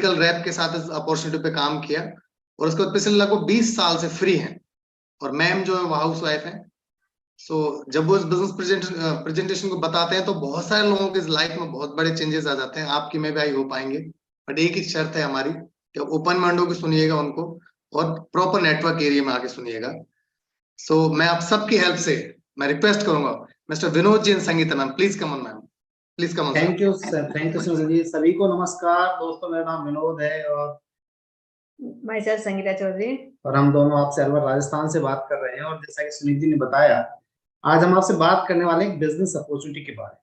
Medical rap के साथ इस अपॉर्चुनिटी पे काम किया, और उसके बाद पिछले लगभग 20 साल से फ्री हैं। और मैम जो है वो हाउस वाइफ है। सो जब वो इस बिजनेस प्रेजेंटेशन को बताते हैं तो बहुत सारे लोगों के लाइफ में बहुत बड़े चेंजेस आ जाते हैं। आपकी में भी आई हो पाएंगे, बट एक ही शर्त है हमारी कि ओपन माइंड होकर सुनिएगा उनको, और प्रॉपर नेटवर्क एरिया में आके सुनिएगा। सो मैं आप सबकी हेल्प से मैं रिक्वेस्ट करूंगा, mister Vinod ji and Sangeeta ma'am, please come on ma'am, please come on. Thank you sir, thank you sir ji. सभी को नमस्कार दोस्तों, मेरा नाम विनोद है और माय सेल्फ संगीता चौधरी, और हम दोनों आपसे अलवर राजस्थान से बात कर रहे हैं। और जैसा कि सुनील जी ने बताया, आज हम आपसे बात करने वाले हैं बिजनेस अपॉर्चुनिटी के बारे में।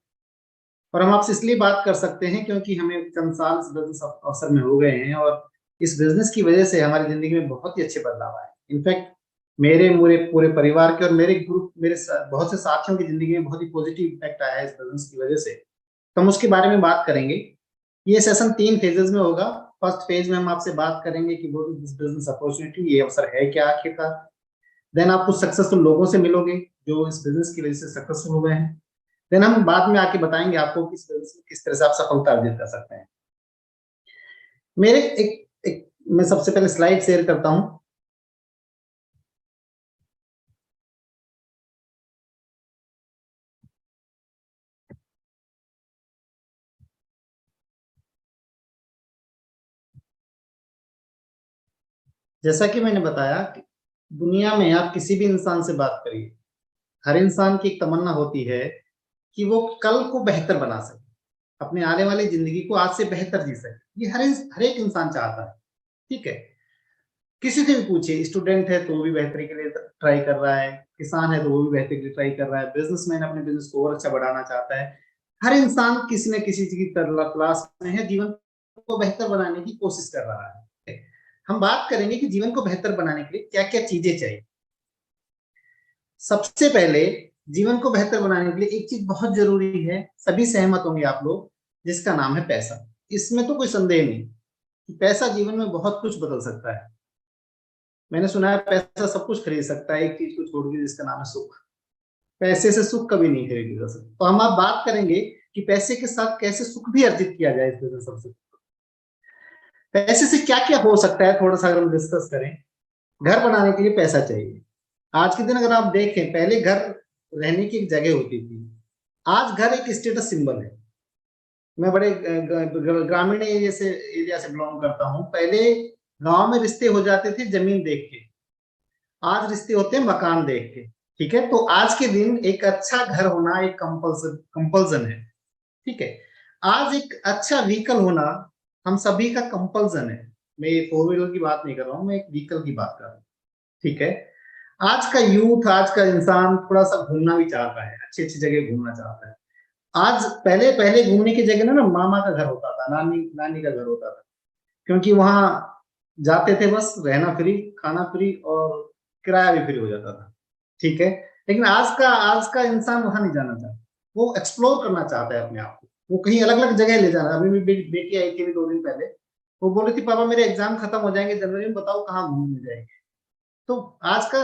और हम आपसे इसलिए बात कर सकते हैं क्योंकि हमें चंद साल इस बिजनेस अवसर में हो गए हैं, और इस बिजनेस की वजह से हमारी जिंदगी में बहुत ही अच्छे बदलाव आए। इनफैक्ट मेरे पूरे परिवार के और मेरे बहुत से साथियों की जिंदगी में बहुत ही पॉजिटिव इम्पैक्ट आया है इस बिजनेस की वजह से। तो हम उसके बारे में बात करेंगे। ये सेशन 3 फेजेस में होगा। फर्स्ट फेज में हम आपसे बात करेंगे कि वो बिजनेस अपॉर्चुनिटी, ये अवसर है क्या आखिरकार। देन आप कुछ सक्सेसफुल लोगों से मिलोगे जो इस बिजनेस की वजह से सक्सेसफुल हुए हैं। देन हम बाद में आके बताएंगे आपको कि किस तरह से आप सफलता अर्जित कर सकते हैं। मेरे मैं सबसे पहले स्लाइड शेयर करता हूं। जैसा कि मैंने बताया कि दुनिया में आप किसी भी इंसान से बात करिए, हर इंसान की एक तमन्ना होती है कि वो कल को बेहतर बना सके, अपने आने वाली जिंदगी को आज से बेहतर जी सके। ये हर एक इंसान चाहता है, ठीक है। किसी से भी पूछिए, स्टूडेंट है तो वो भी बेहतरी के लिए ट्राई कर रहा है, किसान है तो वो भी बेहतरी के लिए ट्राई कर रहा है, बिजनेसमैन अपने बिजनेस को और अच्छा बढ़ाना चाहता है। हर इंसान किसी न किसी चीज की तलाश में है, जीवन को बेहतर बनाने की कोशिश कर रहा है। हम बात करेंगे कि जीवन को बेहतर बनाने के लिए क्या क्या चीजें चाहिए। सबसे पहले जीवन को बेहतर बनाने के लिए एक चीज बहुत जरूरी है, सभी सहमत होंगे आप लोग, जिसका नाम है पैसा। इसमें तो कोई संदेह नहीं कि पैसा जीवन में बहुत कुछ बदल सकता है। मैंने सुना है पैसा सब कुछ खरीद सकता है, एक चीज को छोड़ के, जिसका नाम है सुख। पैसे से सुख कभी नहीं खरीदा जा सकता। तो हम आप बात करेंगे कि पैसे के साथ कैसे सुख भी अर्जित किया जाए इस बिजनेस से। पैसे से क्या क्या हो सकता है, थोड़ा सा अगर हम डिस्कस करें। घर बनाने के लिए पैसा चाहिए। आज के दिन अगर आप देखें, पहले घर रहने की एक जगह होती थी, आज घर एक स्टेटस सिंबल है। मैं बड़े ग्रामीण एरिया से बिलोंग करता हूँ। पहले गांव में रिश्ते हो जाते थे जमीन देख के, आज रिश्ते होते हैं मकान देख के, ठीक है। तो आज के दिन एक अच्छा घर होना एक कंपल्सन है, ठीक है। आज एक अच्छा व्हीकल होना हम सभी का कंपल्सन है। मैं 4 व्हीलर की बात नहीं कर रहा हूँ, मैं एक व्हीकल की बात कर रहा हूँ, ठीक है। आज का यूथ, आज का इंसान थोड़ा सा घूमना भी चाहता है, अच्छी अच्छी जगह घूमना चाहता है। आज पहले घूमने की जगह ना मामा का घर होता था, नानी का घर होता था, क्योंकि वहां जाते थे बस, रहना फ्री, खाना फ्री और किराया भी फ्री हो जाता था, ठीक है। लेकिन आज का इंसान वहां नहीं जाना चाहता, वो एक्सप्लोर करना चाहता है अपने आप को, वो कहीं अलग अलग जगह ले जाना। अभी मेरी बेटी आई थी 2 दिन पहले, वो बोल रही थी पापा मेरे एग्जाम खत्म हो जाएंगे जनवरी में, बताओ कहाँ घूमने जाएंगे। तो आज का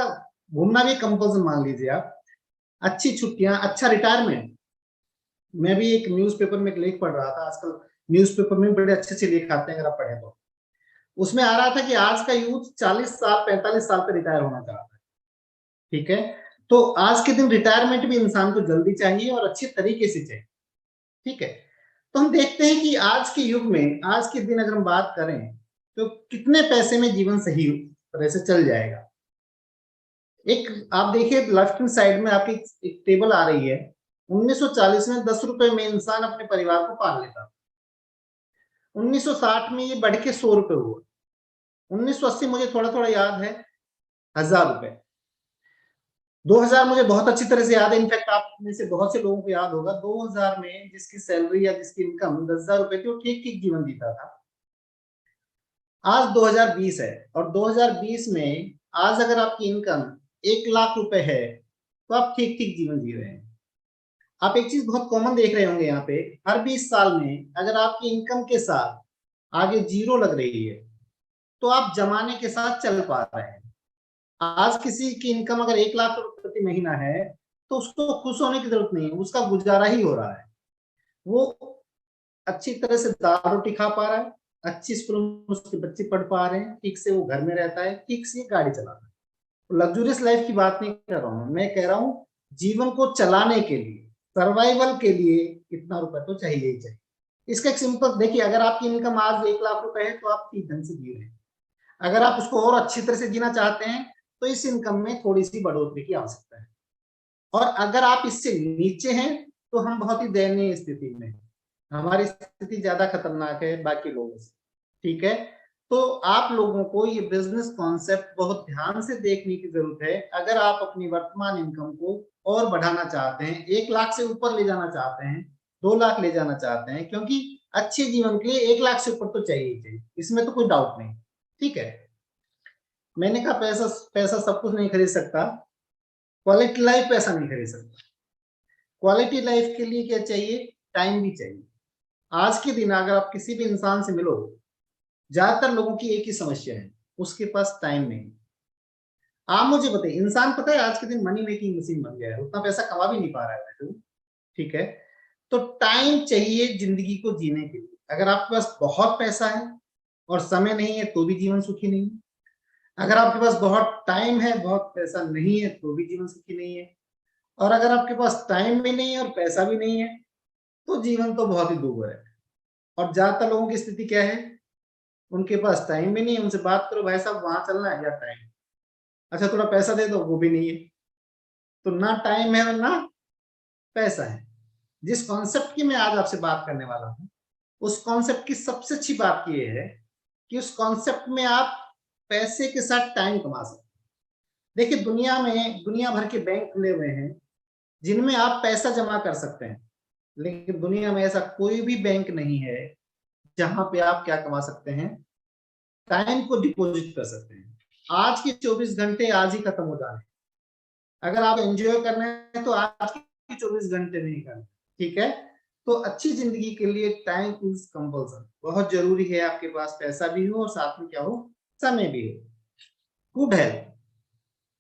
घूमना भी कंपल्सन मान लीजिए आप। अच्छी छुट्टियां, अच्छा रिटायरमेंट। मैं भी एक न्यूज़पेपर में एक लेख पढ़ रहा था, आजकल न्यूज़पेपर में बड़े अच्छे अच्छे लेख आते हैं अगर आप पढ़े तो। उसमें आ रहा था कि आज का यूथ 40 साल 45 साल पे रिटायर होना चाहता है, ठीक है। तो आज के दिन रिटायरमेंट भी इंसान को जल्दी चाहिए और अच्छे तरीके से चाहिए, ठीक है। तो हम देखते हैं कि आज के युग में, आज के दिन अगर हम बात करें तो कितने पैसे में जीवन सही तरह से चल जाएगा। एक आप देखिए लेफ्ट हैंड साइड में आपकी एक टेबल आ रही है। 1940 में 10 रुपए में इंसान अपने परिवार को पाल लेता था। 1960 में ये बढ़ के 100 रुपए हुआ। 1980 मुझे थोड़ा थोड़ा याद है 1000 रुपए। 2000 मुझे बहुत अच्छी तरह से याद है, इनफैक्ट आप में से बहुत से लोगों को याद होगा, 2000 में जिसकी सैलरी या जिसकी इनकम 10,000 रुपए थी वो ठीक ठीक जीवन जीता था। आज 2020 है और 2020 में आज अगर आपकी इनकम 1 लाख रुपए है तो आप ठीक ठीक जीवन जी रहे हैं। आप एक चीज बहुत कॉमन देख रहे होंगे यहाँ पे, हर 20 साल में अगर आपकी इनकम के साथ आगे 0 लग रही है तो आप जमाने के साथ चल पा रहे हैं। आज किसी की इनकम अगर 1 लाख रुपए प्रति महीना है तो उसको खुश होने की जरूरत नहीं है, उसका गुजारा ही हो रहा है। वो अच्छी तरह से दाल रोटी खा पा रहा है, अच्छी स्कूल में उसके बच्चे पढ़ पा रहे हैं, ठीक से वो घर में रहता है, ठीक से गाड़ी चलाता है। लग्जूरियस लाइफ की बात नहीं कर रहा हूँ मैं कह रहा हूँ जीवन को चलाने के लिए, सर्वाइवल के लिए इतना रुपए तो चाहिए ही चाहिए। इसका एक सिंपल देखिए, अगर आपकी इनकम आज 1 लाख रुपए है तो आप ठीक ढंग से जी रहे हैं। अगर आप उसको और अच्छी तरह से जीना चाहते हैं तो इस इनकम में थोड़ी सी बढ़ोतरी की आवश्यकता है। और अगर आप इससे नीचे हैं तो हम बहुत ही दयनीय स्थिति में हैं। हमारी स्थिति ज्यादा खतरनाक है बाकी लोगों से, ठीक है। तो आप लोगों को ये बिजनेस कॉन्सेप्ट बहुत ध्यान से देखने की जरूरत है। अगर आप अपनी वर्तमान इनकम को और बढ़ाना चाहते हैं, 1 लाख से ऊपर ले जाना चाहते हैं, 2 लाख ले जाना चाहते हैं, क्योंकि अच्छे जीवन के लिए 1 लाख से ऊपर तो चाहिए ही चाहिए, इसमें तो कोई डाउट नहीं, ठीक है। मैंने कहा पैसा पैसा सब कुछ नहीं खरीद सकता, क्वालिटी लाइफ पैसा नहीं खरीद सकता। क्वालिटी लाइफ के लिए क्या चाहिए? टाइम भी चाहिए। आज के दिन अगर आप किसी भी इंसान से मिलो, ज्यादातर लोगों की एक ही समस्या है, उसके पास टाइम नहीं। आप मुझे बताइए, इंसान पता है आज के दिन मनी मेकिंग मशीन बन गया है, उतना पैसा कमा भी नहीं पा रहा है वैसे, ठीक है। तो टाइम चाहिए जिंदगी को जीने के लिए। अगर आपके पास बहुत पैसा है और समय नहीं है तो भी जीवन सुखी नहीं है। अगर आपके पास बहुत टाइम है, बहुत पैसा नहीं है तो भी जीवन सुखी नहीं है। और अगर आपके पास टाइम भी नहीं है और पैसा भी नहीं है तो जीवन तो बहुत ही दूभर है। और ज्यादातर लोगों की स्थिति क्या है? उनके पास टाइम भी नहीं है, उनसे बात करो भाई साहब वहां चलना है या टाइम, अच्छा थोड़ा पैसा दे दो, वो भी नहीं है। तो ना टाइम है और ना पैसा है। जिस कॉन्सेप्ट की मैं आज आपसे बात करने वाला हूँ, उस कॉन्सेप्ट की सबसे अच्छी बात ये है कि उस कॉन्सेप्ट में आप पैसे के साथ टाइम कमा सकते हैं। देखिए दुनिया में दुनिया भर के बैंक खुले हुए हैं जिनमें आप पैसा जमा कर सकते हैं, लेकिन दुनिया में ऐसा कोई भी बैंक नहीं है जहां पे आप क्या कमा सकते हैं? टाइम को डिपॉजिट कर सकते हैं। आज के 24 घंटे आज ही खत्म हो जाने, अगर आप एंजॉय करना है तो आज के 24 घंटे नहीं करना, ठीक है। तो अच्छी जिंदगी के लिए टाइम इज कंपल्सरी, बहुत जरूरी है आपके पास पैसा भी हो और साथ में क्या हो, समय भी हो। गुड हेल्थ,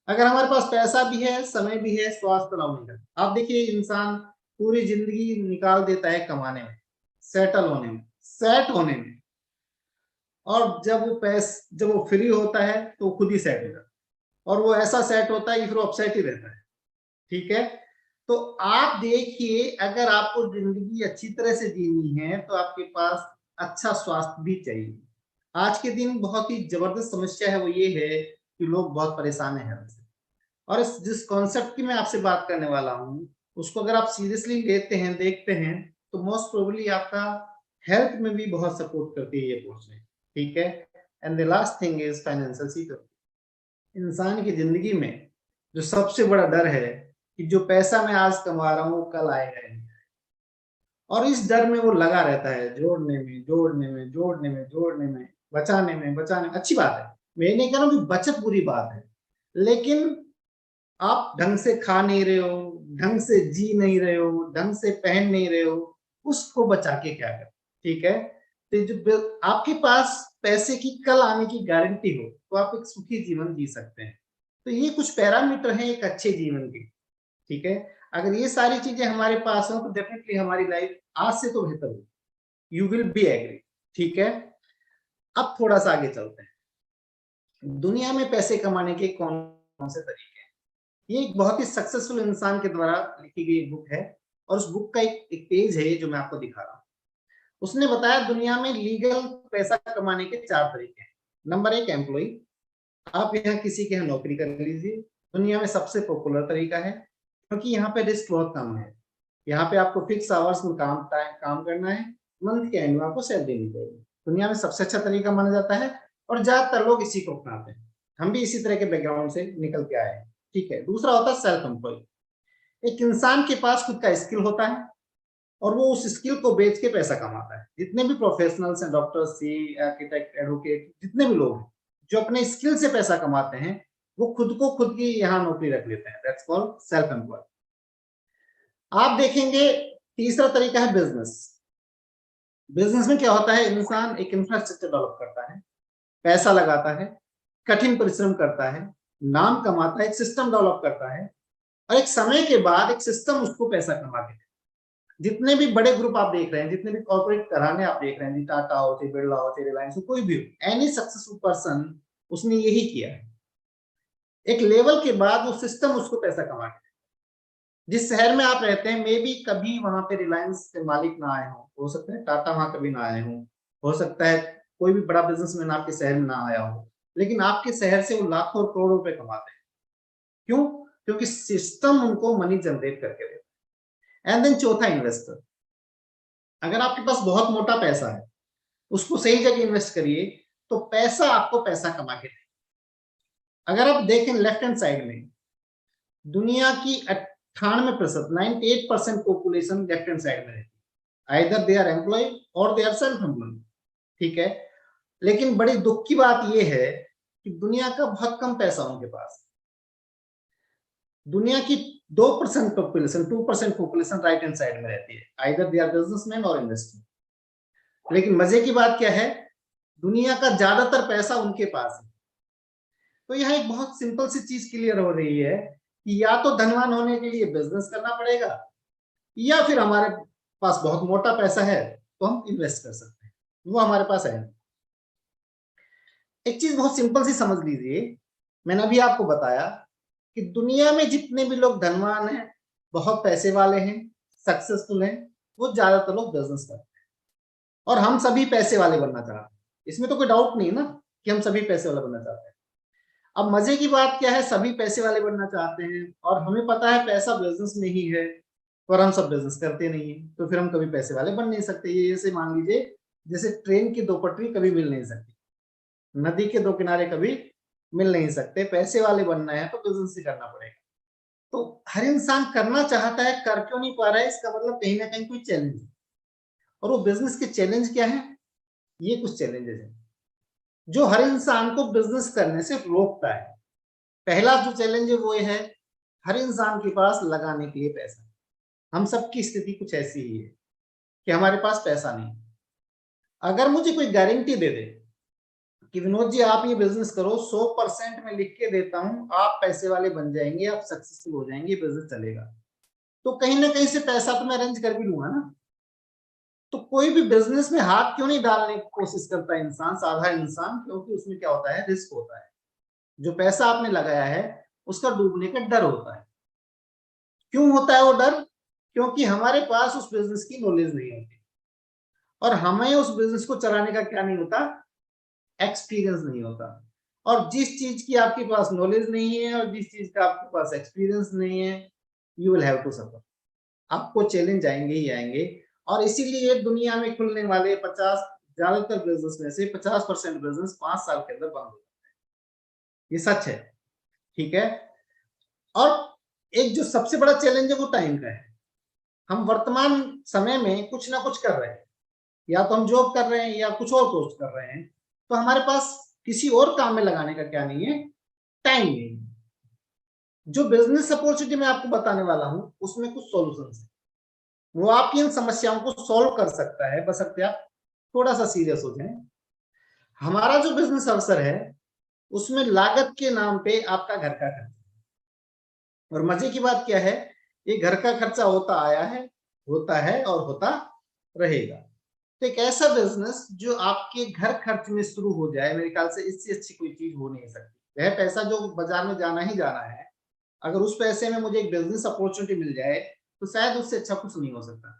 अगर हमारे पास पैसा भी है, समय भी है, स्वास्थ्य ना होने का, आप देखिए इंसान पूरी जिंदगी निकाल देता है कमाने में, सेटल होने में, सेट होने में, और जब वो फ्री होता है तो खुद ही सेट हो जाता है, और वो ऐसा सेट होता है कि फिर वो अपसेट ही रहता है, ठीक है। तो आप देखिए, अगर आपको जिंदगी अच्छी तरह से जीनी है तो आपके पास अच्छा स्वास्थ्य भी चाहिए। आज के दिन बहुत ही जबरदस्त समस्या है, वो ये है कि लोग बहुत परेशान हैं हेल्थ से। और जिस कॉन्सेप्ट की मैं आपसे बात करने वाला हूँ, उसको अगर आप सीरियसली लेते हैं, देखते हैं, तो मोस्ट प्रोबेबली आपका हेल्थ में भी बहुत सपोर्ट करती है ये कोर्सें, ठीक है। And the last thing is financial security. इंसान की जिंदगी में जो सबसे बड़ा डर है कि जो पैसा मैं आज कमा रहा हूँ कल आएगा नहीं, और इस डर में वो लगा रहता है, जोड़ने में जोड़ने में जोड़ने में जोड़ने में, बचाने में बचाने में। अच्छी बात है, मैं नहीं कह रहा हूँ कि बचत बुरी बात है, लेकिन आप ढंग से खा नहीं रहे हो, ढंग से जी नहीं रहे हो, ढंग से पहन नहीं रहे हो, उसको बचा के क्या करें, ठीक है। तो जो आपके पास पैसे की कल आने की गारंटी हो तो आप एक सुखी जीवन जी सकते हैं। तो ये कुछ पैरामीटर हैं एक अच्छे जीवन के, ठीक है। अगर ये सारी चीजें हमारे पास हो तो डेफिनेटली हमारी लाइफ आज से तो बेहतर होगी, यू विल बी एग्री, ठीक है। अब थोड़ा सा आगे चलते हैं, दुनिया में पैसे कमाने के कौन कौन से तरीके हैं। ये एक बहुत ही सक्सेसफुल इंसान के द्वारा लिखी गई बुक है, और उस बुक का एक पेज है जो मैं आपको दिखा रहा हूँ। उसने बताया दुनिया में लीगल पैसा कमाने के 4 तरीके हैं। नंबर 1 एम्प्लॉय, आप यहाँ किसी के यहाँ नौकरी कर लीजिए, दुनिया में सबसे पॉपुलर तरीका है, क्योंकि यहाँ पे रिस्क बहुत कम है। यहाँ पे आपको फिक्स आवर्स में काम करना है, मंथ के एंड में आपको सैलरी मिलेगी। दुनिया में सबसे अच्छा तरीका माना जाता है और ज्यादातर लोग इसी को अपनाते हैं। हम भी इसी तरह के बैकग्राउंड से निकल के आए हैं, ठीक है। दूसरा होता है सेल्फ एम्प्लॉय। एक इंसान के पास खुद का स्किल होता है और वो उस स्किल को बेच के पैसा कमाता है। जितने भी प्रोफेशनल्स हैं, डॉक्टर, सी, आर्किटेक्ट, एडवोकेट, जितने भी लोग हैं जो अपने स्किल से पैसा कमाते हैं, वो खुद को खुद की यहाँ नौकरी रख लेते हैं। That's called self employ. आप देखेंगे तीसरा तरीका है बिजनेस। बिजनेस में क्या होता है, इंसान एक इंफ्रास्ट्रक्चर डेवलप करता है, पैसा लगाता है, कठिन परिश्रम करता है, नाम कमाता है, एक सिस्टम डेवलप करता है, और एक समय के बाद एक सिस्टम उसको पैसा कमा देता है। जितने भी बड़े ग्रुप आप देख रहे हैं, जितने भी कॉर्पोरेट घराने आप देख रहे हैं, जी टाटा हो, चाहे बिरला हो, चाहे रिलायंस हो, कोई भी हो, एनी सक्सेसफुल पर्सन उसने यही किया है। एक लेवल के बाद वो सिस्टम उसको पैसा कमा के, जिस शहर में आप रहते हैं मे बी कभी वहां पे रिलायंस के मालिक ना आए हो सकता है टाटा वहां कभी ना आए हो सकता है कोई भी बड़ा बिजनेसमैन आपके शहर में ना आया हो, लेकिन आपके शहर से वो लाखों और करोड़ों रुपए कमाते हैं। क्यों? क्योंकि सिस्टम उनको मनी जनरेट करके देता है। एंड देन चौथा, इन्वेस्टर। अगर आपके पास बहुत मोटा पैसा है, उसको सही जगह इन्वेस्ट करिए तो पैसा आपको पैसा कमा के देगा। अगर आप देखें लेफ्ट हैंड साइड में, दुनिया की 98% 98% पॉपुलेशन लेफ्ट हैंड साइड में रहती है, आइदर दे आर एम्प्लॉय और दे आर सेल्फ एम्प्लॉय, ठीक है। लेकिन बड़ी दुख की बात यह है कि दुनिया का बहुत कम पैसा उनके पास। दुनिया की 2% population 2% population right hand side में रहती है, आइदर दे आर बिजनेसमैन और इन्वेस्टर। लेकिन मजे की बात क्या है, दुनिया का ज्यादातर पैसा उनके पास है। तो यह एक बहुत सिंपल सी चीज क्लियर हो रही है कि या तो धनवान होने के लिए बिजनेस करना पड़ेगा, या फिर हमारे पास बहुत मोटा पैसा है तो हम इन्वेस्ट कर सकते हैं, वो हमारे पास है। एक चीज बहुत सिंपल सी समझ लीजिए, मैंने अभी आपको बताया कि दुनिया में जितने भी लोग धनवान हैं, बहुत पैसे वाले हैं, सक्सेसफुल हैं, वो ज्यादातर लोग बिजनेस करते हैं और हम सभी पैसे वाले बनना चाहते हैं। इसमें तो कोई डाउट नहीं ना कि हम सभी पैसे वाले बनना चाहते हैं। अब मजे की बात क्या है, सभी पैसे वाले बनना चाहते हैं और हमें पता है पैसा बिजनेस में ही है, पर हम सब बिजनेस करते नहीं है, तो फिर हम कभी पैसे वाले बन नहीं सकते। ये जैसे मान लीजिए, जैसे ट्रेन की दो पटरी कभी मिल नहीं सकती, नदी के दो किनारे कभी मिल नहीं सकते। पैसे वाले बनना है तो बिजनेस ही करना पड़ेगा। तो हर इंसान करना चाहता है, कर क्यों नहीं पा रहा है, इसका मतलब कहीं ना कहीं कोई चैलेंज है। और वो बिजनेस के चैलेंज क्या है, ये कुछ चैलेंजेस हैं जो हर इंसान को बिजनेस करने से रोकता है। पहला जो चैलेंज है वो ये है, हर इंसान के पास लगाने के लिए पैसा। हम सबकी स्थिति कुछ ऐसी ही है कि हमारे पास पैसा नहीं। अगर मुझे कोई गारंटी दे दे कि विनोद जी आप ये बिजनेस करो, 100% में लिख के देता हूं, आप पैसे वाले बन जाएंगे, आप सक्सेसफुल हो जाएंगे, बिजनेस चलेगा, तो कहीं ना कहीं से पैसा तो मैं अरेंज कर भी लूंगा ना। तो कोई भी बिजनेस में हाथ क्यों नहीं डालने की कोशिश करता इंसान, साधा इंसान? क्योंकि उसमें क्या होता है, रिस्क होता है। जो पैसा आपने लगाया है उसका डूबने का डर होता है। क्यों होता है वो डर? क्योंकि हमारे पास उस बिजनेस की नॉलेज नहीं होती और हमें उस बिजनेस को चलाने का क्या नहीं होता, एक्सपीरियंस नहीं होता। और जिस चीज की आपके पास नॉलेज नहीं है और जिस चीज का आपके पास एक्सपीरियंस नहीं है, you will have to suffer. आपको चैलेंज आएंगे ही आएंगे। और इसीलिए दुनिया में खुलने वाले 50 ज्यादातर बिजनेस में से 50% बिजनेस 5 साल के अंदर बंद हो जाते हैं। ये सच है, ठीक है। और एक जो सबसे बड़ा चैलेंज है वो टाइम का है। हम वर्तमान समय में कुछ ना कुछ कर रहे हैं, या तो हम जॉब कर रहे हैं या कुछ और कोर्स कर रहे हैं, तो हमारे पास किसी और काम में लगाने का क्या नहीं है, टाइम नहीं है। जो बिजनेस अपॉर्चुनिटी मैं आपको बताने वाला हूं उसमें कुछ सॉल्यूशंस है, वो आपकी इन समस्याओं को सॉल्व कर सकता है, बशर्ते आप थोड़ा सा सीरियस हो जाएं। हमारा जो बिजनेस अवसर है उसमें लागत के नाम पे आपका घर का खर्चा, और मजे की बात क्या है, ये घर का खर्चा होता आया है, होता है और होता रहेगा। तो एक ऐसा बिजनेस जो आपके घर खर्च में शुरू हो जाए, मेरे ख्याल से इससे अच्छी कोई चीज हो नहीं सकती। वह पैसा जो बाजार में जाना ही जाना है, अगर उस पैसे में मुझे एक बिजनेस अपॉर्चुनिटी मिल जाए तो शायद उससे अच्छा कुछ नहीं हो सकता।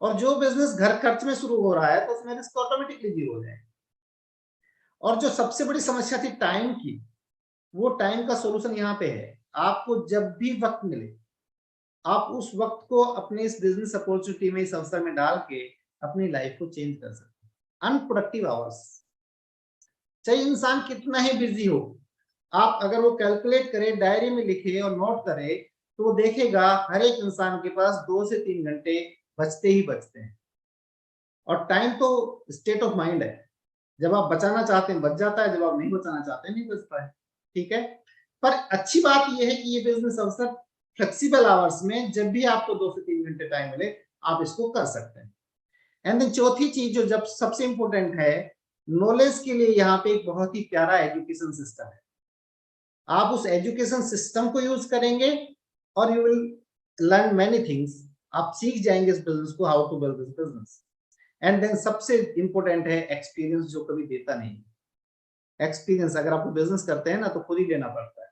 और जो बिजनेस घर खर्च में शुरू हो रहा है तो उसमें रिस्क ऑटोमेटिकली जीरो हो जाए। और जो सबसे बड़ी समस्या थी टाइम की, वो टाइम का सोल्यूशन यहाँ पे है। आपको जब भी वक्त मिले, आप उस वक्त को अपने इस बिजनेस अपॉर्चुनिटी में, इस अवसर में डाल के अपनी लाइफ को चेंज कर सकते हैं। अनप्रोडक्टिव आवर्स, चाहे इंसान कितना ही बिजी हो, आप अगर वो कैलकुलेट करे, डायरी में लिखे और नोट करे, तो वो देखेगा हर एक इंसान के पास 2 से 3 घंटे बचते ही बचते हैं। और टाइम तो स्टेट ऑफ माइंड है, जब आप बचाना चाहते हैं बच जाता है, जब आप नहीं बचाना चाहते नहीं बचता है, ठीक है। पर अच्छी बात यह है कि ये बिजनेस अवसर फ्लेक्सिबल आवर्स में जब भी आपको 2 से 3 घंटे टाइम मिले आप इसको कर सकते हैं। एंड देन चौथी चीज जो जब सबसे इंपॉर्टेंट है, नॉलेज के लिए यहाँ पे एक बहुत ही प्यारा एजुकेशन सिस्टम है। आप उस एजुकेशन सिस्टम को यूज करेंगे और you will learn many things आप सीख जाएंगे इस बिजनेस को, how to build this business. And then सबसे इंपॉर्टेंट है एक्सपीरियंस, जो कभी देता नहीं। एक्सपीरियंस अगर आप बिजनेस करते हैं ना तो खुद ही लेना पड़ता है,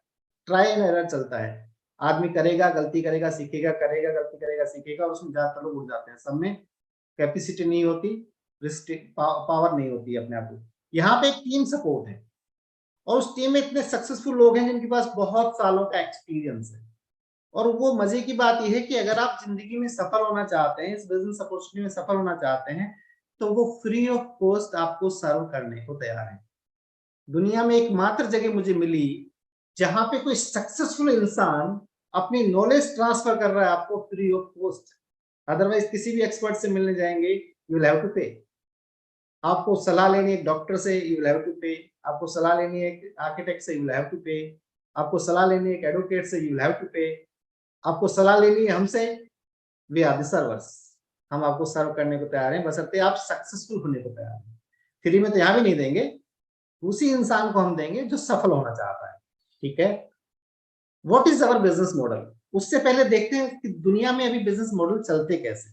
ट्राई एंड एरर चलता है। आदमी करेगा, गलती करेगा, सीखेगा, करेगा, गलती करेगा, सीखेगा, और उसमें ज्यादातर लोग उड़ जाते हैं। सब में कैपेसिटी नहीं होती, पावर नहीं होती अपने आप को। यहाँ पे एक टीम सपोर्ट है, और उस टीम में इतने सक्सेसफुल लोग हैं जिनके पास बहुत सालों का एक्सपीरियंस है। और वो मजे की बात यह है कि अगर आप जिंदगी में सफल होना चाहते हैं, इस बिजनेस अपॉर्चुनिटी में सफल होना चाहते हैं, तो वो फ्री ऑफ कॉस्ट आपको सर्व करने को तैयार है। दुनिया में एकमात्र जगह मुझे मिली जहां पे कोई सक्सेसफुल इंसान अपनी नॉलेज ट्रांसफर कर रहा है आपको फ्री ऑफ कॉस्ट। अदरवाइज किसी भी एक्सपर्ट से मिलने जाएंगे, यू विल हैव टू पे। आपको सलाह लेनी है एक डॉक्टर से, यू विल हैव टू पे। आपको सलाह लेनी है एक आर्किटेक्ट से, यू विल हैव टू पे। आपको सलाह लेनी है एक एडवोकेट से, यू विल हैव टू पे। आपको सलाह लेनी है हमसे, वी आर द सर्वर्स, हम आपको सर्व करने को तैयार हैं, बशर्ते आप सक्सेसफुल होने को तैयार हैं। फ्री में तो यहाँ भी नहीं देंगे, उसी इंसान को हम देंगे जो सफल होना चाहता है। ठीक है, what is our business model? उससे पहले देखते हैं कि दुनिया में अभी बिजनेस मॉडल चलते कैसे।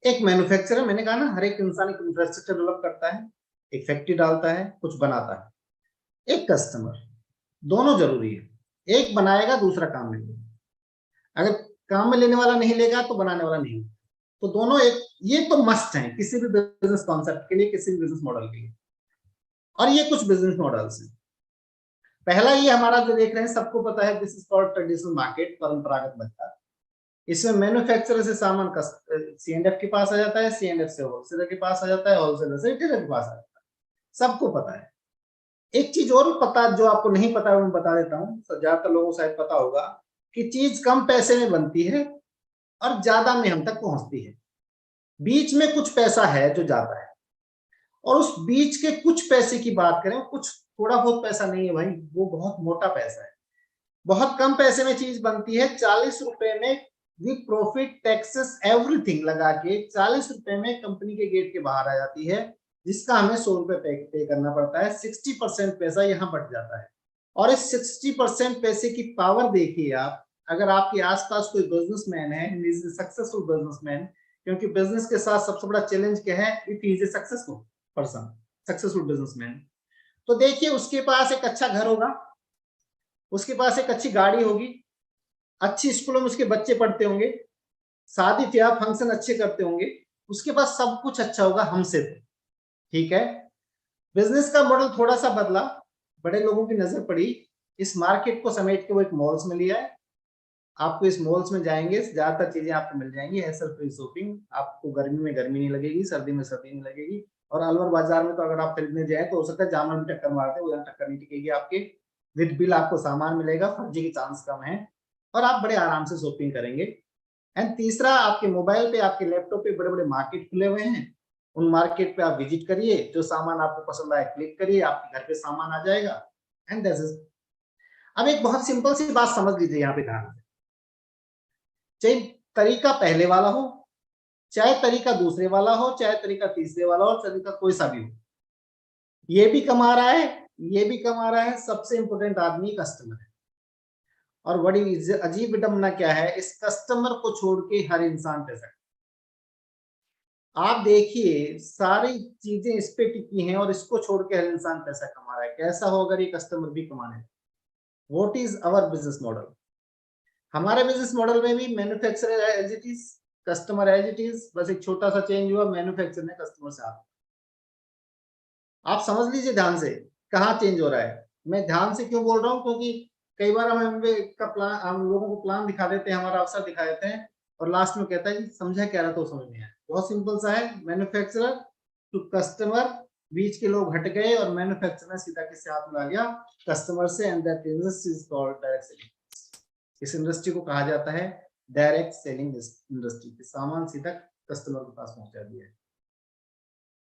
एक मैन्युफैक्चरर, मैंने कहा ना, हर एक इंसान एक इंफ्रास्ट्रक्चर डेवलप करता है, एक फैक्ट्री डालता है, कुछ बनाता है। एक कस्टमर, दोनों जरूरी है। एक बनाएगा, दूसरा काम में लेगा। अगर काम में लेने वाला नहीं लेगा तो बनाने वाला नहीं। तो दोनों एक, ये तो मस्ट है किसी भी बिजनेस कॉन्सेप्ट के लिए, किसी भी बिजनेस मॉडल के लिए। और ये कुछ बिजनेस मॉडल्स हैं। पहला ये हमारा जो देख रहे हैं, सबको पता है, this is called traditional market, परंपरागत बाजार। इसमें मैन्युफैक्चरर से सामान C&F के पास आ जाता है, C&F से होलसेलर के पास आ जाता है, होलसेलर से रिटेलर के पास आ जाता है। सबको पता है। एक चीज और पता, जो आपको नहीं पता है, मैं बता देता हूँ, ज्यादातर लोगों को शायद पता होगा कि चीज कम पैसे में बनती है और ज्यादा में हम तक पहुंचती है। बीच में कुछ पैसा है जो जाता है, और उस बीच के कुछ पैसे की बात करें, कुछ थोड़ा बहुत पैसा नहीं है भाई, वो बहुत मोटा पैसा है। बहुत कम पैसे में चीज बनती है, 40 रुपए में विद प्रॉफिट टैक्सेस एवरीथिंग लगा के 40 रुपए में कंपनी के गेट के बाहर आ जाती है, जिसका हमें 100 रुपए पे करना पड़ता है। 60% पैसा यहाँ बच जाता है। और इस 60% पैसे की पावर देखिए आप, अगर आपके आसपास कोई बिजनेसमैन है, सक्सेसफुल बिजनेसमैन, क्योंकि बिजनेस के साथ सबसे बड़ा चैलेंज क्या है, it is a successful person, successful businessman. तो देखिए, उसके पास एक अच्छा घर होगा, उसके पास एक अच्छी गाड़ी होगी, अच्छी स्कूलों में उसके बच्चे पढ़ते होंगे, शादी ब्याह फंक्शन अच्छे करते होंगे, उसके पास सब कुछ अच्छा होगा हमसे तो। ठीक है, बिजनेस का मॉडल थोड़ा सा बदला, बड़े लोगों की नजर पड़ी, इस मार्केट को समेट के वो एक मॉल्स में लिया है। आपको इस मॉल्स में जाएंगे, ज्यादातर चीजें आपको मिल जाएंगी, हैसल फ्री शॉपिंग। आपको गर्मी में गर्मी नहीं लगेगी, सर्दी में सर्दी नहीं लगेगी। और अलवर बाजार में तो अगर आप खरीदने जाए तो हो सकता है जानवर में टक्कर मारते, वो टक्कर नहीं टिकेगी आपके। विद बिल आपको सामान मिलेगा, फर्जी के चांस कम है, और आप बड़े आराम से शॉपिंग करेंगे। एंड तीसरा, आपके मोबाइल पे, आपके लैपटॉप पे बड़े बड़े मार्केट खुले हुए हैं, उन मार्केट पे आप विजिट करिए, जो सामान आपको पसंद आए क्लिक करिए, आपके घर पे सामान आ जाएगा। And that's it. अब एक बहुत सिंपल सी बात समझ लीजिए यहाँ पे ध्यान से, चाहे तरीका पहले वाला हो, चाहे तरीका दूसरे वाला हो, चाहे तरीका तीसरे वाला हो, तरीका कोई सा भी हो, ये भी कमा रहा है, ये भी कमा रहा है, सबसे इंपॉर्टेंट आदमी कस्टमर है। और बड़ी अजीब विडंबना क्या है, इस कस्टमर को छोड़ के हर इंसान पैसा, आप देखिए सारी चीजें इस पे टिकी हैं और इसको छोड़ के हर इंसान पैसा कमा रहा है। कैसा हो अगर ये कस्टमर भी कमाने? What is our business model? हमारे बिजनेस मॉडल में भी manufacturer as it is, customer as it is, बस एक छोटा सा चेंज हुआ, मैन्युफैक्चरर ने कस्टमर से आप समझ लीजिए ध्यान से कहाँ चेंज हो रहा है। मैं ध्यान से क्यों बोल रहा हूँ, क्योंकि कई बार हम एमवे का प्लान, हम लोगों को प्लान दिखा देते हैं, हमारा अवसर दिखा देते हैं, और लास्ट में कहता है कि समझा क्या रहा तो समझ नहीं आया। बहुत सिंपल सा है, मैन्युफैक्चरर टू कस्टमर, बीच के लोग हट गए और मैन्युफैक्चरर ने सीधा किससे हाथ मिला लिया, कस्टमर से। And that industry is called direct selling. इस इंडस्ट्री को कहा जाता है डायरेक्ट सेलिंग इंडस्ट्री। सामान सीधा कस्टमर के पास पहुंचा दिया है,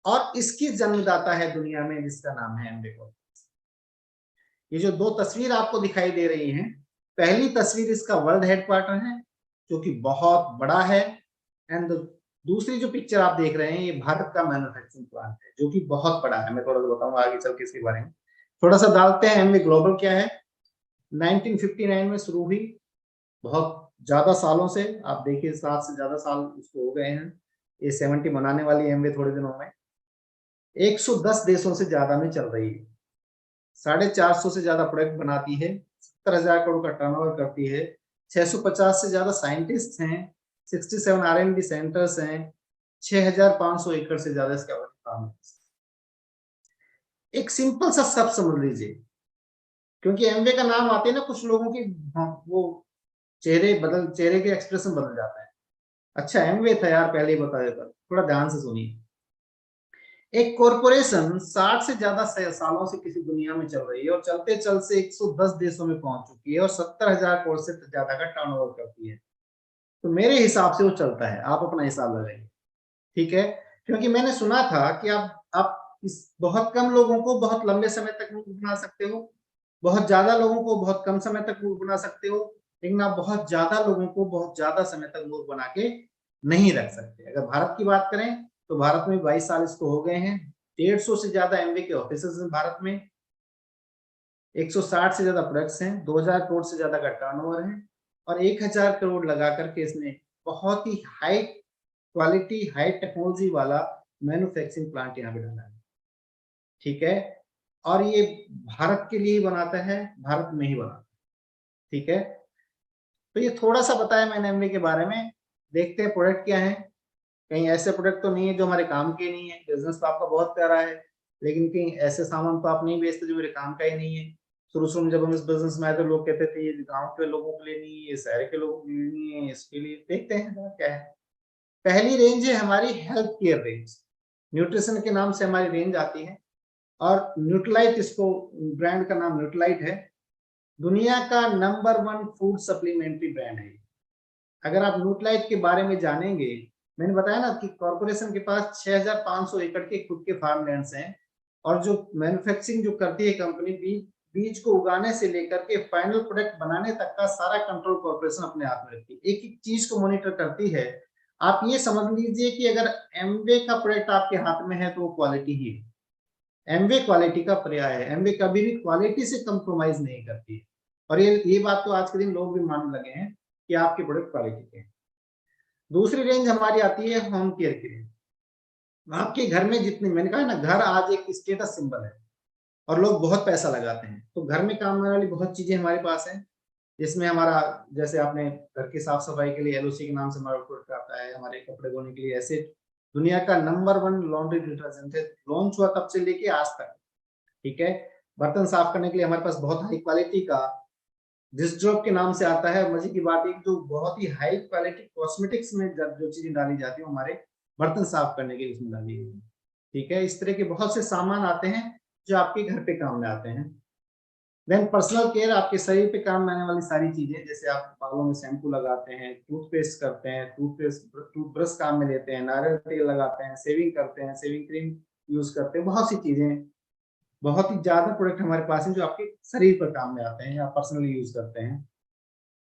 और इसकी जन्मदाता है दुनिया में, जिसका नाम है एमवे कॉर्पोरेशन। ये जो दो तस्वीर आपको दिखाई दे रही हैं, पहली तस्वीर इसका वर्ल्ड हेडक्वार्टर है जो कि बहुत बड़ा है, एंड दूसरी जो पिक्चर आप देख रहे हैं, ये भारत का मैन्युफैक्चरिंग प्लांट है जो कि बहुत बड़ा है। मैं थोड़ा सा बताऊंगा आगे चल के इसके बारे में। थोड़ा सा डालते हैं एमवे ग्लोबल क्या है। 1959 में शुरू हुई, बहुत ज्यादा सालों से, आप देखिए 7 से ज्यादा साल उसको हो गए हैं, ये 70 मनाने वाली एमवे थोड़े दिनों में। 110 देशों से ज्यादा में चल रही है, 450 से ज्यादा प्रोडक्ट बनाती है, 70,000 करोड़ का टर्नओवर करती है, 650 से ज्यादा साइंटिस्ट हैं, 67 R&D सेंटर्स हैं, 6,500 एकड़ से ज्यादा इसका काम है। एक सिंपल सा शब्द समझ लीजिए, क्योंकि एमवे का नाम आते ही ना कुछ लोगों की वो चेहरे के एक्सप्रेशन बदल जाता है। अच्छा एमवे था यार, पहले ही बता देता, थोड़ा ध्यान से सुनिए। एक कॉरपोरेशन 60 से ज्यादा सालों से किसी दुनिया में चल रही है और चलते चलते 110 देशों में पहुंच चुकी है और 70,000 करोड़ से ज्यादा का टर्नओवर करती है, तो मेरे हिसाब से वो चलता है। आप अपना हिसाब लगाइए, ठीक है। क्योंकि मैंने सुना था कि आप इस बहुत कम लोगों को बहुत लंबे समय तक मूर्ख बना सकते हो, बहुत ज्यादा लोगों को बहुत कम समय तक मूर्ख बना सकते हो, लेकिन आप बहुत ज्यादा लोगों को बहुत ज्यादा समय तक मूर्ख बना के नहीं रख सकते। अगर भारत की बात करें तो भारत में 22 साल इसको हो गए हैं, 150 से ज्यादा एमवे के ऑफिसेस हैं भारत में, 160 से ज्यादा प्रोडक्ट्स हैं, 2000 करोड़ से ज्यादा का टर्नओवर है और 1000 करोड़ लगा करके इसने बहुत ही हाई क्वालिटी हाई टेक्नोलॉजी वाला मैन्युफैक्चरिंग प्लांट यहाँ पे डाला है, ठीक है। और ये भारत के लिए ही बनाता है, भारत में ही बनाता है, ठीक है। तो ये थोड़ा सा बताया मैंने एमवे के बारे में। देखते हैं प्रोडक्ट क्या है। कहीं ऐसे प्रोडक्ट तो नहीं है जो हमारे काम के नहीं है, बिजनेस तो आपका बहुत प्यारा है, लेकिन कहीं ऐसे सामान तो आप नहीं बेचते जो मेरे काम का ही नहीं है। शुरू में जब हम इस बिजनेस में आए तो लोग कहते थे ये गांव के लोगों के लिए नहीं है, ये शहर के लोगों के लिए नहीं है, इसके लिए। देखते हैं क्या है। पहली रेंज है हमारी हेल्थ केयर रेंज, न्यूट्रिशन के नाम से हमारी रेंज आती है और न्यूट्रलाइट, इसको ब्रांड का नाम न्यूट्रलाइट है, दुनिया का नंबर 1 फूड सप्लीमेंट्री ब्रांड है। अगर आप न्यूट्रलाइट के बारे में जानेंगे, मैंने बताया ना कि कॉर्पोरेशन के पास 6,500 एकड़ के खुद के फार्म लैंड्स हैं और जो मैन्युफैक्चरिंग जो करती है कंपनी, बीज को उगाने से लेकर के फाइनल प्रोडक्ट बनाने तक का सारा कंट्रोल कॉर्पोरेशन अपने हाथ में रखती है, एक एक चीज को मॉनिटर करती है। आप ये समझ लीजिए कि अगर एमवे का प्रोडक्ट आपके हाथ में है तो वो क्वालिटी ही है। एमवे क्वालिटी का पर्याय है, एमवे कभी भी क्वालिटी से कंप्रोमाइज नहीं करती है। और ये बात तो आज के दिन लोग भी मानने लगे हैं कि आपके प्रोडक्ट क्वालिटी के हैं। दूसरी रेंज हमारी आती है होम केयर की रेंज। आपके घर में जितने, मैंने कहा ना घर आज एक स्टेटस सिंबल है और लोग बहुत पैसा लगाते हैं, तो घर में काम आने वाली बहुत चीजें हमारे पास हैं, जिसमें हमारा, जैसे आपने घर की साफ सफाई के लिए एलओसी के नाम से हमारा प्रोडक्ट आता है, हमारे कपड़े धोने के लिए ऐसे दुनिया का नंबर 1 लॉन्ड्री डिटर्जेंट है, लॉन्च हुआ तब से लेके आज तक, ठीक है। बर्तन साफ करने के लिए हमारे पास बहुत हाई क्वालिटी का डिश ड्रॉप के नाम से आता है। मजे की बात है जो बहुत ही हाई क्वालिटी कॉस्मेटिक्स में जो चीजें डाली जाती है हमारे बर्तन साफ करने के लिए उसमें डाली गई है, ठीक है। इस तरह के बहुत से सामान आते हैं जो आपके घर पे काम में आते हैं। देन पर्सनल केयर, आपके शरीर पे काम में आने वाली सारी चीजें, जैसे आप बालों में शैम्पू लगाते हैं, टूथपेस्ट करते हैं, टूथब्रश काम में लेते हैं, नारियल तेल लगाते हैं, शेविंग करते हैं, शेविंग क्रीम यूज करते हैं, बहुत सी चीजें, बहुत ही ज्यादा प्रोडक्ट हमारे पास हैं जो आपके शरीर पर काम में आते हैं या पर्सनली यूज करते हैं।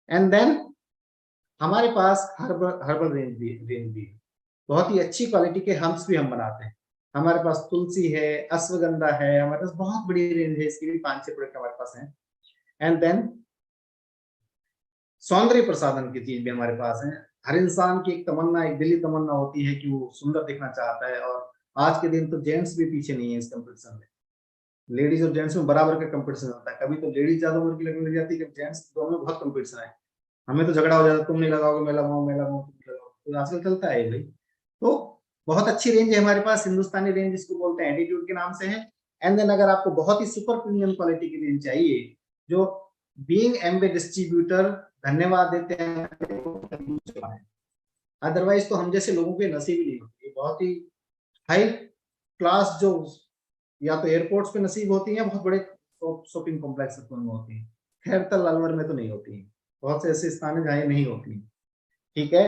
एंड देन हमारे पास हर्बल रेंज भी है, बहुत ही अच्छी क्वालिटी के हम्स भी हम बनाते हैं। हमारे पास तुलसी है, अश्वगंधा है, हमारे पास बहुत बड़ी रेंज है, इसकी भी 5-6 प्रोडक्ट हमारे पास हैं। एंड देन सौंदर्य प्रसाधन की चीज भी हमारे पास है। हर इंसान की एक तमन्ना, एक दिली तमन्ना होती है कि वो सुंदर दिखना चाहता है, और आज के दिन तो जेंट्स भी पीछे नहीं है इस कंपटीशन में। लेडीज और जेंट्स में बराबर का कंपटीशन होता है, कभी तो लेडीज ज्यादा उम्र की लगने लग जाती है, जेंट्स दोनों में बहुत कंपटीशन है। हमें तो झगड़ा हो जाता है, तुम नहीं लगाओगे मैं लगाऊं, मैं लगाऊं तुम लगाओ, तो आजकल चलता है भाई। तो बहुत अच्छी रेंज है हमारे पास, हिंदुस्तानी रेंज जिसको बोलते हैं एटीट्यूड के नाम से है। एंड देन अगर आपको बहुत ही सुपर प्रीमियम क्वालिटी की रेंज चाहिए, जो बीइंग एमवे डिस्ट्रीब्यूटर धन्यवाद देते हैं, अदरवाइज तो हम जैसे लोगों के नसीब ही नहीं होती। बहुत ही हाई क्लास जो या तो एयरपोर्ट्स पे नसीब होती है, बहुत बड़े शॉपिंग कॉम्प्लेक्स में होती है, खैरतल अलवर में तो नहीं होती है, बहुत से ऐसे स्थान है जहाँ ये नहीं होती, ठीक है।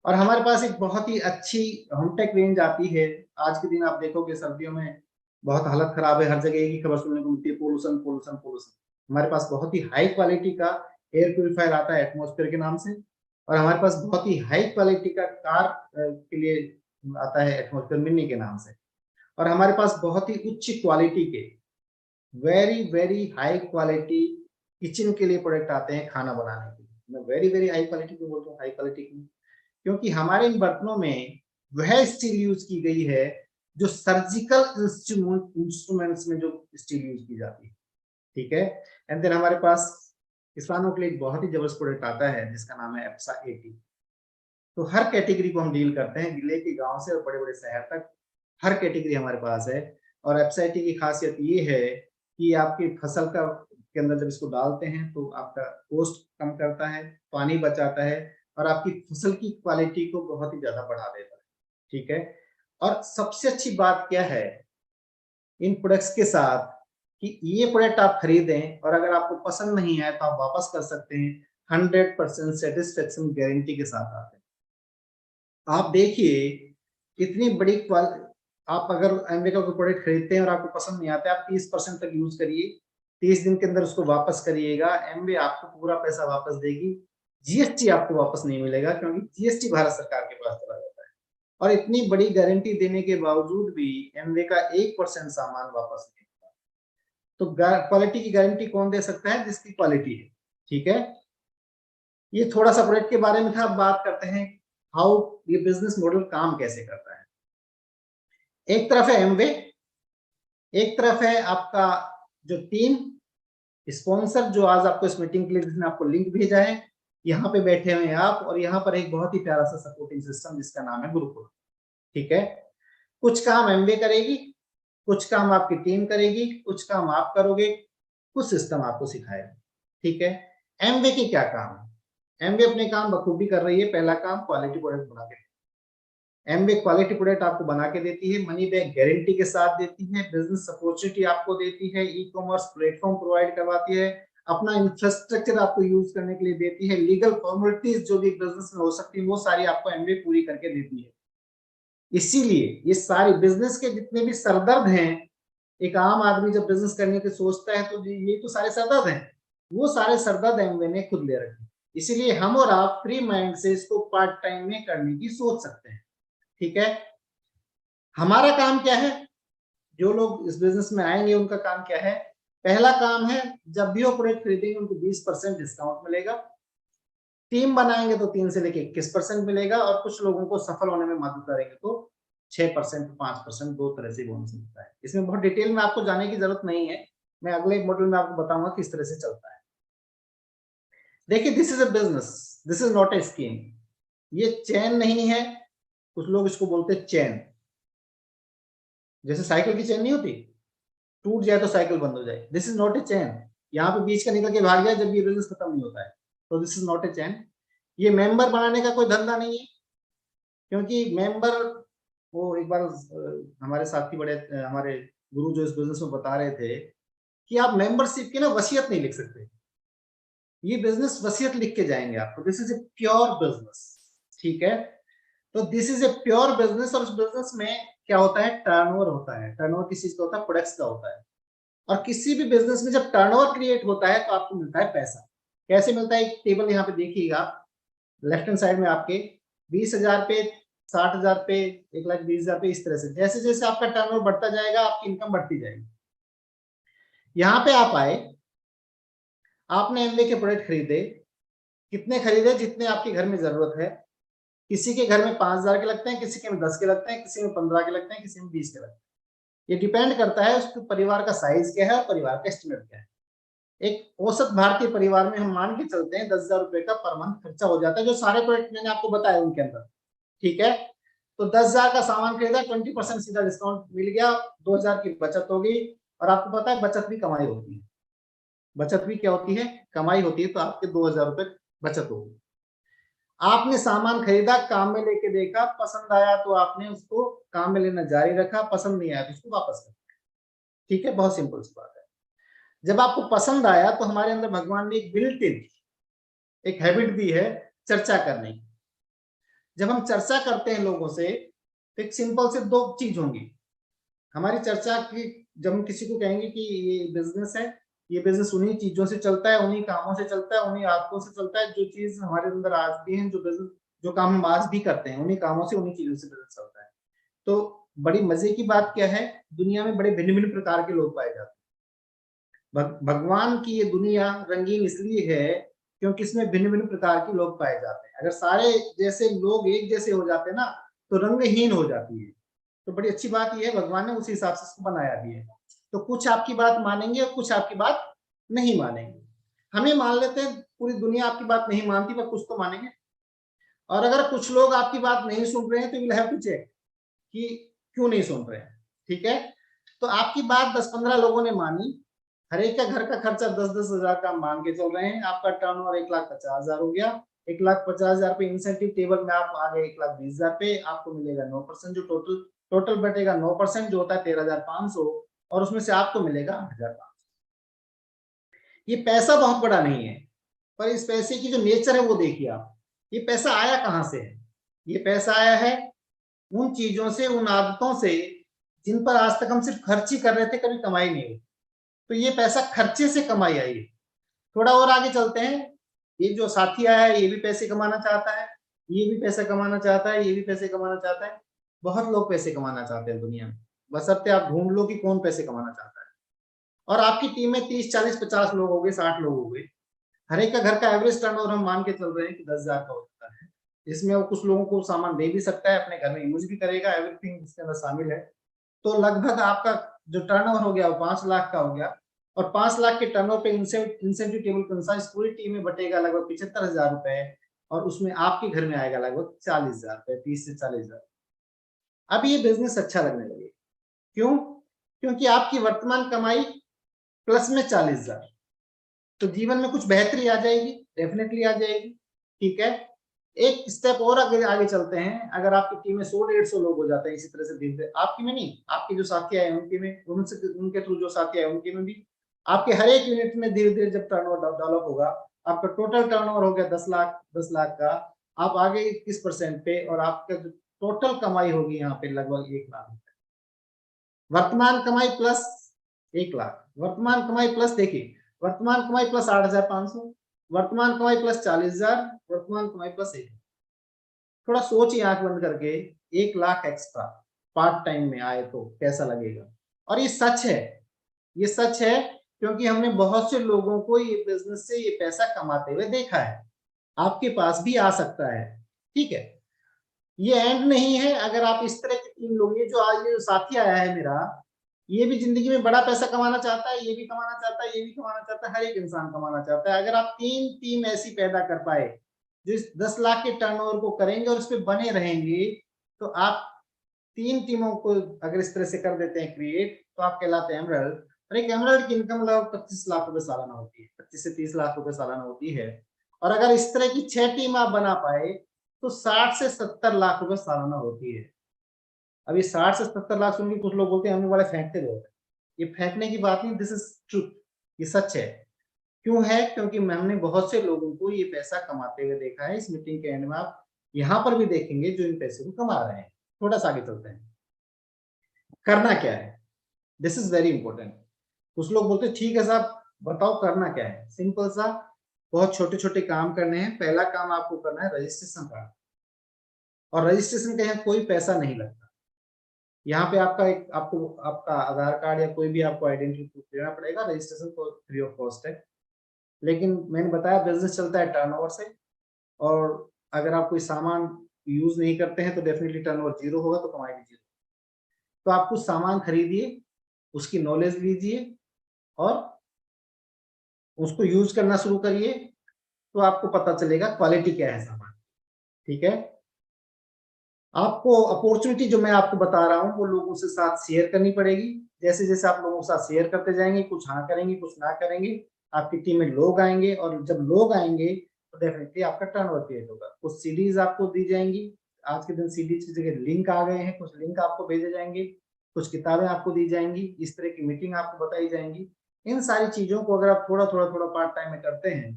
और हमारे पास एक बहुत ही अच्छी होमटेक रेंज आती है। आज के दिन आप देखोगे सर्दियों में बहुत हालत खराब है, हर जगह एक ही खबर सुनने को मिलती है, पोल्यूशन पोल्यूशन पोल्यूशन। हमारे पास बहुत ही हाई क्वालिटी का एयर प्यूरिफायर आता है एटमॉस्फेयर के नाम से, और हमारे पास बहुत ही हाई क्वालिटी का कार के लिए आता है एटमॉस्फेयर मिनी के नाम से। और हमारे पास बहुत ही उच्च क्वालिटी के very very high quality kitchen के लिए प्रोडक्ट आते हैं खाना बनाने के लिए। मैं वेरी वेरी हाई क्वालिटी को बोलता हूँ, हाई क्वालिटी की, क्योंकि हमारे इन बर्तनों में वह स्टील यूज की गई है जो सर्जिकल इंस्ट्रूमेंट्स में जो स्टील यूज की जाती है, ठीक है। एंड देन हमारे पास किसानों के लिए एक बहुत ही जबरदस्त प्रोडक्ट आता है जिसका नाम है एप्सा 80। तो हर कैटेगरी को हम डील करते हैं, जिले के गांव से और बड़े बड़े शहर तक हर कैटेगरी हमारे पास है। और एप्सा 80 की खासियत ये है कि आपकी फसल का के अंदर जब इसको डालते हैं तो आपका कॉस्ट कम करता है, पानी बचाता है और आपकी फसल की क्वालिटी को बहुत ही ज्यादा बढ़ा देता है, ठीक है। और सबसे अच्छी बात क्या है इन प्रोडक्ट्स के साथ कि ये प्रोडक्ट आप खरीदें और अगर आपको पसंद नहीं आए तो आप वापस कर सकते हैं, 100% सेटिस्फेक्शन गारंटी के साथ आते हैं। आप देखिए इतनी बड़ी आप अगर एमवे का कोई प्रोडक्ट खरीदते हैं और आपको पसंद नहीं आता, आप 30% तक यूज करिए, 30 दिन के अंदर उसको वापस करिएगा, एमवे आपको पूरा पैसा वापस देगी, जीएसटी आपको वापस नहीं मिलेगा क्योंकि जीएसटी भारत सरकार के पास चला जाता है। और इतनी बड़ी गारंटी देने के बावजूद भी एमवे का 1% सामान वापस नहीं होता। तो क्वालिटी की गारंटी कौन दे सकता है? जिसकी क्वालिटी है, ठीक है। ये थोड़ा सा प्रोडक्ट के बारे में था। अब बात करते हैं हाउ ये बिजनेस मॉडल काम कैसे करता है। एक तरफ है एमवे, एक तरफ है आपका जो टीम स्पॉन्सर जो आज आपको इस मीटिंग के लिए जिसने आपको लिंक भेजा है, यहाँ पे बैठे हुए हैं आप, और यहाँ पर एक बहुत ही प्यारा सा सपोर्टिंग सिस्टम जिसका नाम है गुरुकुल, ठीक है। कुछ काम एमवे करेगी, कुछ काम आपकी टीम करेगी, कुछ काम आप करोगे, कुछ सिस्टम आपको सिखाएगा, ठीक है। एमवे की क्या काम है? एमवे अपने काम बखूबी कर रही है। पहला काम क्वालिटी प्रोडक्ट बना के, एमवे क्वालिटी प्रोडक्ट आपको बना के देती है, मनी बैक गारंटी के साथ देती है, बिजनेस अपॉर्चुनिटी आपको देती है, ई कॉमर्स प्लेटफॉर्म प्रोवाइड करवाती है, अपना इंफ्रास्ट्रक्चर आपको यूज करने के लिए देती है, लीगल फॉर्मेलिटीज जो भी बिजनेस में हो सकती है वो सारी आपको एमवे पूरी करके देती है। इसीलिए ये सारी बिजनेस के जितने भी सरदर्द हैं, एक आम आदमी जब बिजनेस करने की सोचता है तो ये तो सारे सरदर्द हैं, वो सारे सरदर्द एमवे ने खुद ले रखे। इसीलिए हम और आप फ्री माइंड से इसको पार्ट टाइम में करने की सोच सकते हैं, ठीक है। हमारा काम क्या है? जो लोग इस बिजनेस में आएंगे उनका काम क्या है? पहला काम है जब भी वो प्रोडक्ट खरीदेंगे उनको 20% डिस्काउंट मिलेगा, टीम बनाएंगे तो 3 से लेके 21% मिलेगा, और कुछ लोगों को सफल होने में मदद करेंगे तो 6%, 5%, दो तरह से बोनस मिलता है। इसमें बहुत डिटेल में आपको जाने की जरूरत नहीं है, मैं अगले मॉड्यूल में आपको बताऊंगा किस तरह से चलता है। देखिए, this is a business, this is not a scheme. ये चैन नहीं है, कुछ लोग इसको बोलते हैं चैन, जैसे साइकिल की चैन नहीं होती, टूट जाए तो साइकिल बंद हो जाए। दिस इज नॉट ए चैन। यहाँ पे बीच का निकल के भाग जाए जब ये बिजनेस खत्म नहीं होता है, तो दिस इज नॉट ए चैन। ये मेंबर बनाने का कोई धंधा नहीं है, क्योंकि मेंबर, वो एक बार हमारे साथी बड़े हमारे गुरु जो इस बिजनेस में बता रहे थे कि आप मेंबरशिप की ना वसीयत नहीं लिख सकते। ये बिजनेस वसीयत लिख के जाएंगे आपको। This is a pure business, ठीक है। तो this is a pure business, और इस बिजनेस में क्या होता है? टर्नओवर होता है। टर्नओवर किस चीज का होता है? प्रोडक्ट्स का होता है। और किसी भी बिजनेस में जब टर्नओवर क्रिएट होता है तो आपको मिलता है पैसा। कैसे मिलता है? एक टेबल यहाँ पे देखिएगा, लेफ्ट हैंड साइड में आपके 20,000 पे, 60,000 पे, 1,20,000 पे, इस तरह से जैसे जैसे आपका टर्नओवर बढ़ता जाएगा आपकी इनकम बढ़ती जाएगी। यहाँ पे आप आए, आपने एमवे के प्रोडक्ट खरीदे, कितने खरीदे? जितने आपके घर में जरूरत है। किसी के घर में 5,000 के लगते हैं, किसी के में 10 के लगते हैं, किसी में 15 के लगते हैं, किसी में 20 के लगते हैं। ये डिपेंड करता है उसके परिवार का साइज क्या है और परिवार का एस्टिमेट क्या है। एक औसत भारतीय परिवार में हम मान के चलते हैं 10,000 रुपए का पर मंथ खर्चा हो जाता है, जो सारे प्रोडक्ट मैंने आपको बताया उनके अंदर, ठीक है। तो 10,000 का सामान खरीदा, 20% सीधा डिस्काउंट मिल गया, 2,000 की बचत होगी। और आपको पता है बचत भी कमाई होती है, बचत भी क्या होती है? कमाई होती है। तो आपके 2,000 रुपए बचत होगी। आपने सामान खरीदा, काम में लेके देखा, पसंद आया तो आपने उसको काम में लेना जारी रखा, पसंद नहीं आया तो उसको वापस कर दिया, ठीक है। बहुत सिंपल सी बात है। जब आपको पसंद आया तो हमारे अंदर भगवान ने एक बिल्ट इन एक हैबिट दी है चर्चा करने की। जब हम चर्चा करते हैं लोगों से तो एक सिंपल से दो चीज होंगी हमारी चर्चा की। जब हम किसी को कहेंगे कि ये बिजनेस है, ये बिजनेस उन्हीं चीजों से चलता है, उन्हीं कामों से चलता है, उन्हीं आदतों से चलता है, जो चीज हमारे अंदर आज भी है, जो बिजनेस, जो काम हम आज भी करते हैं, उन्हीं कामों से, उन्हीं चीजों से बिजनेस चलता है। तो बड़ी मजे की बात क्या है? दुनिया में बड़े भिन्न भिन्न प्रकार के लोग पाए जाते हैं। भगवान की ये दुनिया रंगीन इसलिए है क्योंकि इसमें भिन्न भिन्न प्रकार के लोग पाए जाते हैं। अगर सारे जैसे लोग एक जैसे हो जाते हैं ना तो रंगहीन हो जाती है। तो बड़ी अच्छी बात यह है, भगवान ने उसी हिसाब से इसको बनाया भी है। तो कुछ आपकी बात मानेंगे और कुछ आपकी बात नहीं मानेंगे। हमें मान लेते हैं पूरी दुनिया आपकी बात नहीं मानती, पर कुछ तो मानेंगे। और अगर कुछ लोग आपकी बात नहीं सुन रहे हैं तो विल हैव टू चेक कि क्यों नहीं सुन रहे हैं। ठीक है, तो आपकी बात 10-15 लोगों ने मानी, हर एक का घर का खर्चा 10-10 हजार का मान के चल रहे हैं, आपका टर्नओवर 1,50,000 हो गया। 1,50,000 पे इंसेंटिव टेबल में आप आ गए 1,20,000 पे, आपको मिलेगा 9%, जो टोटल बटेगा 9% जो होता है 13,500, और उसमें से आपको मिलेगा 8,500। ये पैसा बहुत बड़ा नहीं है, पर इस पैसे की जो नेचर है वो देखिए आप। ये पैसा आया कहां से है? ये पैसा आया है उन चीजों से, उन आदतों से जिन पर आज तक हम सिर्फ खर्च ही कर रहे थे, कभी कमाई नहीं हुई। तो ये पैसा खर्चे से कमाई आई है। थोड़ा और आगे चलते हैं। ये जो साथी आया है ये भी पैसे कमाना चाहता है, ये भी पैसा कमाना चाहता है, ये भी पैसे कमाना चाहता है। बहुत लोग पैसे कमाना चाहते हैं दुनिया में, बशर्ते आप ढूंढ लो कि कौन पैसे कमाना चाहता है। और आपकी टीम में 30, 40, 50 लोग हो गए, 60 लोग हो गए। हर एक का घर का एवरेज टर्नओवर हम मान के चल रहे हैं कि 10,000 का होता है। इसमें वो कुछ लोगों को सामान दे भी सकता है, अपने घर में यूज भी करेगा, एवरीथिंग इसके अंदर शामिल है। तो लगभग आपका जो टर्नओवर हो गया वो 5 लाख का हो गया। और 5 लाख के टर्नओवर पे इंसेंटिव टेबल के अनुसार इस पूरी टीम में बटेगा लगभग 75,000 रुपए, और उसमें आपके घर में आएगा लगभग 40,000 रुपए, 30 से 40,000। अब ये बिजनेस अच्छा लगने लगे। क्यों? क्योंकि आपकी वर्तमान कमाई प्लस में 40,000, तो जीवन में कुछ बेहतरी आ जाएगी, डेफिनेटली आ जाएगी। ठीक है, एक स्टेप और आगे आगे चलते हैं। अगर आपकी टीम में 100-150 लोग हो जाते हैं इसी तरह से धीरे-धीरे, आपकी में नहीं, आपके जो साथी आए उनके में, उनके थ्रू जो साथी आए उनके में भी, आपके हर एक यूनिट में धीरे-धीरे जब टर्नओवर डेवलप होगा, आपका टोटल टर्नओवर हो गया 10 लाख का, आप आगे 21% पे, और आपका जो टोटल कमाई होगी यहाँ पे लगभग 1 लाख रुपए। वर्तमान कमाई प्लस 1 लाख, वर्तमान कमाई प्लस, देखिए वर्तमान कमाई प्लस 8,500, वर्तमान कमाई प्लस 40,000, वर्तमान कमाई प्लस 1। थोड़ा सोचिए आंख बंद करके, 1 लाख एक्स्ट्रा पार्ट टाइम में आए तो कैसा लगेगा? और ये सच है, ये सच है, क्योंकि हमने बहुत से लोगों को ये बिजनेस से ये पैसा कमाते हुए देखा है। आपके पास भी आ सकता है। ठीक है, ये एंड नहीं है। अगर आप इस तरह की टीम लोग, ये जो आज ये साथी आया है मेरा, ये भी जिंदगी में बड़ा पैसा कमाना चाहता है, ये भी कमाना चाहता है, ये भी कमाना चाहता है, हर एक इंसान कमाना चाहता है। अगर आप 3 टीम ऐसी पैदा कर पाए जो इस 10 लाख के टर्नओवर को करेंगे और उस पर बने रहेंगे, तो आप 3 टीमों को अगर इस तरह से कर देते हैं क्रिएट, तो आप कहलाते हैं एमरल्ड। और एक एमरल्ड की इनकम लगभग 25 लाख रुपए सालाना होती है, 25 से 30 लाख रुपए सालाना होती है। और अगर इस तरह की 6 टीम आप बना पाए तो 60 से 70 लाख रुपए सालाना होती है। अभी 60 से 70 लाख सुन के कुछ लोग बोलते हैं हमें बड़े फेंकते लोग। ये फेंकने की बात नहीं, दिस इज ट्रूथ, ये सच है। क्यों है? क्योंकि हमने बहुत से लोगों को ये पैसा कमाते हुए देखा है। इस मीटिंग के एंड में आप यहाँ पर भी देखेंगे जो इन पैसे को कमा रहे हैं। थोड़ा सा आगे चलते हैं। करना क्या है? This is very important. कुछ लोग बोलते हैं ठीक है साहब बताओ करना क्या है। सिंपल सा, बहुत छोटे छोटे काम करने हैं। पहला काम आपको करना है रजिस्ट्रेशन का, और रजिस्ट्रेशन का यहाँ कोई पैसा नहीं लगता। यहाँ पे आपको आपका आधार कार्ड या कोई भी आपको आइडेंटिटी प्रूफ देना पड़ेगा। रजिस्ट्रेशन तो फ्री ऑफ कॉस्ट है। लेकिन मैंने बताया बिजनेस चलता है टर्नओवर से, और अगर आप कोई सामान यूज नहीं करते हैं तो डेफिनेटली टर्नओवर जीरो होगा, तो कमाई भी जीरो। तो आप कुछ सामान खरीदिए, उसकी नॉलेज लीजिए और उसको यूज करना शुरू करिए, तो आपको पता चलेगा क्वालिटी क्या है सामान। ठीक है, आपको अपॉर्चुनिटी जो मैं आपको बता रहा हूँ वो लोगों से साथ शेयर करनी पड़ेगी। जैसे जैसे आप लोगों के साथ शेयर करते जाएंगे, कुछ हाँ करेंगे कुछ ना करेंगे, आपकी टीम में लोग आएंगे, और जब लोग आएंगे तो डेफिनेटली आपका टर्नओवर क्रिएट होगा। कुछ सीडीज आपको दी जाएंगी। आज के दिन सीडीज की जगह लिंक आ गए हैं, कुछ लिंक आपको भेजे जाएंगे, कुछ किताबें आपको दी जाएंगी, इस तरह की मीटिंग आपको बताई जाएंगी। इन सारी चीजों को अगर आप थोड़ा थोड़ा पार्ट टाइम में करते हैं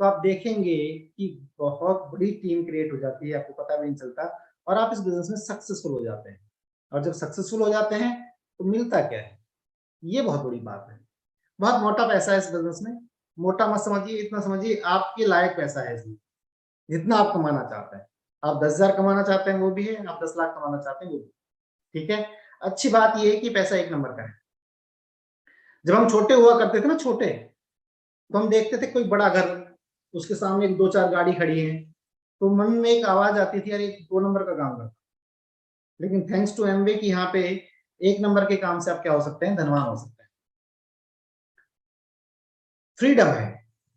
तो आप देखेंगे कि बहुत बड़ी टीम क्रिएट हो जाती है, आपको पता भी नहीं चलता, और आप इस बिजनेस में सक्सेसफुल हो जाते हैं। और जब सक्सेसफुल हो जाते हैं तो मिलता क्या है? ये बहुत बड़ी बात है। बहुत मोटा पैसा है इस बिजनेस में। मोटा मत समझिए, इतना समझिए आपके लायक पैसा है इसमें, जितना आप कमाना चाहते हैं। आप 10,000 कमाना चाहते हैं वो भी है, आप 10 लाख कमाना चाहते हैं वो भी। ठीक है, अच्छी बात यह है कि पैसा एक नंबर का है। जब हम छोटे हुआ करते थे ना, छोटे, तो हम देखते थे कोई बड़ा घर उसके सामने 2-4 गाड़ी खड़ी है, तो मन में एक आवाज आती थी, अरे 2 नंबर का काम करता। लेकिन थैंक्स टू एमवे कि यहाँ पे 1 नंबर के काम से आप क्या हो सकते हैं, धनवान हो सकते हैं। फ्रीडम है।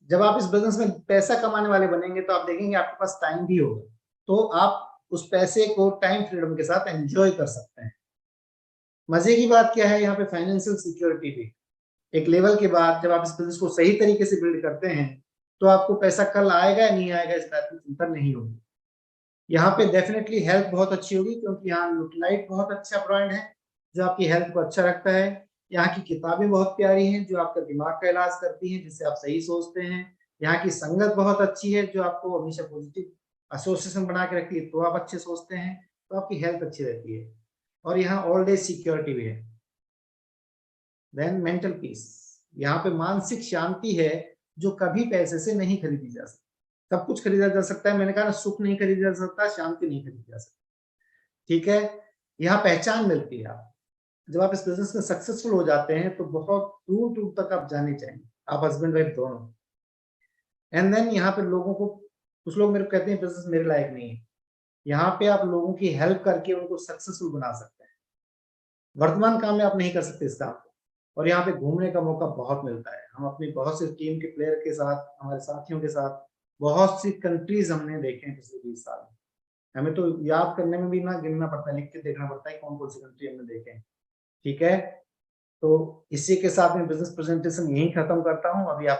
जब आप इस बिजनेस में पैसा कमाने वाले बनेंगे तो आप देखेंगे आपके पास टाइम भी होगा, तो आप उस पैसे को टाइम फ्रीडम के साथ एंजॉय कर सकते हैं। मजे की बात क्या है, यहाँ पे फाइनेंशियल सिक्योरिटी भी एक लेवल के बाद जब आप इस बिजनेस को सही तरीके से बिल्ड करते हैं तो आपको पैसा कल आएगा या नहीं आएगा इस बात की चिंता नहीं होगी। यहाँ पे डेफिनेटली हेल्थ बहुत अच्छी होगी, क्योंकि यहाँ न्यूट्रीलाइट बहुत अच्छा ब्रांड है जो आपकी हेल्थ को अच्छा रखता है। यहाँ की किताबें बहुत प्यारी हैं जो आपका दिमाग का इलाज करती हैं, जिससे आप सही सोचते हैं। यहाँ की संगत बहुत अच्छी है जो आपको हमेशा पॉजिटिव एसोसिएशन बना के रखती है, तो आप अच्छे सोचते हैं, तो आपकी हेल्थ अच्छी रहती है। और यहाँ ऑल डे सिक्योरिटी भी है। देन मेंटल पीस, यहाँ पे मानसिक शांति है जो कभी पैसे से नहीं खरीदी जा सकती। सब कुछ खरीदा जा सकता है, मैंने कहा ना, सुख नहीं खरीदा जा सकता, शांति नहीं खरीदी जा सकती। ठीक है, यहाँ पहचान मिलती है। आप जब आप इस बिजनेस में सक्सेसफुल हो जाते हैं तो बहुत दूर दूर तक आप जाने चाहेंगे, आप हस्बैंड वाइफ दोनों। एंड देन यहाँ पे लोगों को, कुछ लोग मेरे को कहते हैं बिजनेस मेरे लायक नहीं है, यहाँ पे आप लोगों की हेल्प करके उनको सक्सेसफुल बना सकते हैं। वर्तमान काम में आप नहीं कर सकते इस काम को, और यहाँ पे घूमने का मौका बहुत मिलता है। हम अपनी बहुत सी टीम के प्लेयर के साथ, हमारे साथियों के साथ बहुत सी कंट्रीज हमने देखे हैं पिछले 20 साल में। हमें तो याद करने में भी ना गिनना पड़ता है, लिख के देखना पड़ता है कौन कौन सी कंट्री हमने देखे हैं। ठीक है, तो इसी के साथ मैं बिजनेस प्रेजेंटेशन यहीं खत्म करता हूँ। अभी आप